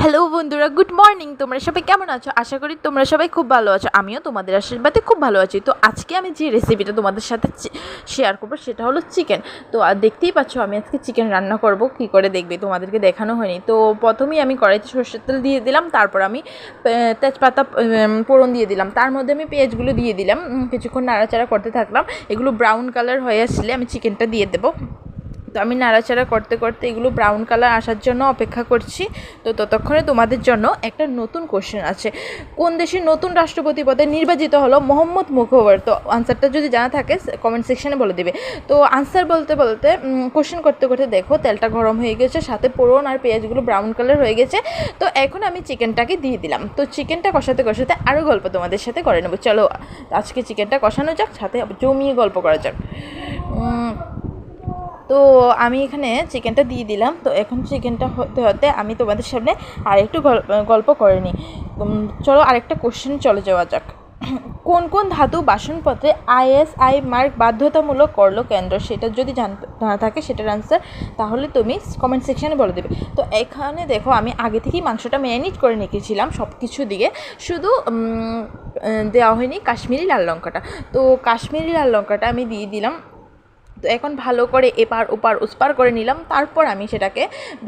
Hello বন্ধুরা, good morning. তোমরা সবাই কেমন আছো? আশা করি তোমরা সবাই খুব ভালো আছো। আমিও তোমাদের আশীর্বাদে খুব ভালো আছি। তো আজকে আমি যে রেসিপিটা তোমাদের সাথে শেয়ার করবো সেটা হলো চিকেন। তো দেখতেই পাচ্ছ আমি আজকে চিকেন রান্না করব। কি করে দেখবে, তোমাদেরকে দেখানো হয়নি। তো প্রথমেই আমি কড়াইতে সরষের তেল দিয়ে দিলাম, তারপর আমি তেজপাতা ফোড়ন দিয়ে দিলাম, তার মধ্যে আমি পেঁয়াজগুলো দিয়ে দিলাম, কিছুক্ষণ নাড়াচাড়া করতে থাকলাম। এগুলো ব্রাউন কালার হয়ে আসলে আমি চিকেনটা দিয়ে দেবো। তো আমি নাড়াচাড়া করতে করতে এগুলো ব্রাউন কালার আসার জন্য অপেক্ষা করছি। তো ততক্ষণে তোমাদের জন্য একটা নতুন কোশ্চেন আছে। কোন দেশের নতুন রাষ্ট্রপতি পদে নির্বাচিত হলো মোহাম্মদ মুখবর? তো আনসারটা যদি জানা থাকে কমেন্ট সেকশনে বলে দেবে। তো আনসার বলতে বলতে কোশ্চেন করতে করতে দেখো তেলটা গরম হয়ে গেছে, সাথে ফোড়ন আর পেঁয়াজগুলো ব্রাউন কালার হয়ে গেছে। তো এখন আমি চিকেনটাকে দিয়ে দিলাম। তো চিকেনটা কষাতে কষাতে আরও গল্প তোমাদের সাথে করে নেবো। চলো আজকে চিকেনটা কষানো যাক, সাথে জমিয়ে গল্প করা যাক। তো আমি এখানে চিকেনটা দিয়ে দিলাম। তো এখন চিকেনটা হতে হতে আমি তোমাদের সামনে আরেকটু গল্প করে নিই। চলো আরেকটা কোশ্চেন চলে যাওয়া যাক। কোন কোন ধাতু বাসনপত্রে আইএসআই মার্ক বাধ্যতামূলক করলো কেন্দ্র? সেটা যদি জানা থাকে সেটার আনসার তাহলে তুমি কমেন্ট সেকশানে বলে দেবে। তো এখানে দেখো আমি আগে থেকেই মাংসটা ম্যারিনেট করে রেখেছিলাম সব কিছু দিয়ে, শুধু দেওয়া হয়নি কাশ্মীরি লাল লঙ্কাটা। তো কাশ্মীরি লাল লঙ্কাটা আমি দিয়ে দিলাম। তো এখন ভালো করে এপার ওপার উসপার করে নিলাম, তারপর আমি সেটাকে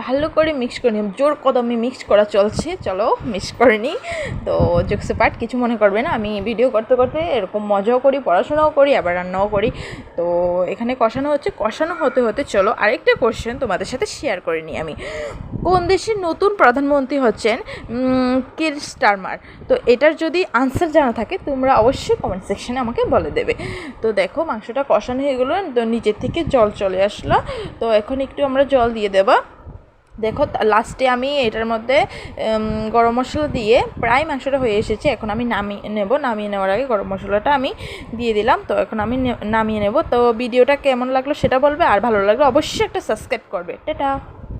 ভালো করে মিক্স করে নিলাম। জোর কদমে মিক্স করা চলছে, চলো মিক্স করে নিই। তো জোকসে পার্ট কিছু মনে করবে না, আমি ভিডিও করতে করতে এরকম মজাও করি, পড়াশোনাও করি, আবার রান্নাও করি। তো এখানে কষানো হচ্ছে, কষানো হতে হতে চলো আরেকটা কোশ্চেন তোমাদের সাথে শেয়ার করে নিই আমি। কোন দেশের নতুন প্রধানমন্ত্রী হচ্ছেন কির স্টারমার? তো এটার যদি আনসার জানা থাকে তোমরা অবশ্যই কমেন্ট সেকশানে আমাকে বলে দেবে। তো দেখো মাংসটা কষানো হয়ে গেলো, তো নিচের থেকে জল চলে আসলো। তো এখন একটু আমরা জল দিয়ে দেবো। দেখো লাস্টে আমি এটার মধ্যে গরম মশলা দিয়ে প্রায় মাংসটা হয়ে এসেছে। এখন আমি নামিয়ে নেওয়ার আগে গরম মশলাটা আমি দিয়ে দিলাম। তো এখন আমি নামিয়ে নেব। তো ভিডিওটা কেমন লাগলো সেটা বলবে, আর ভালো লাগলো অবশ্যই একটা সাবস্ক্রাইব করবে। টাটা।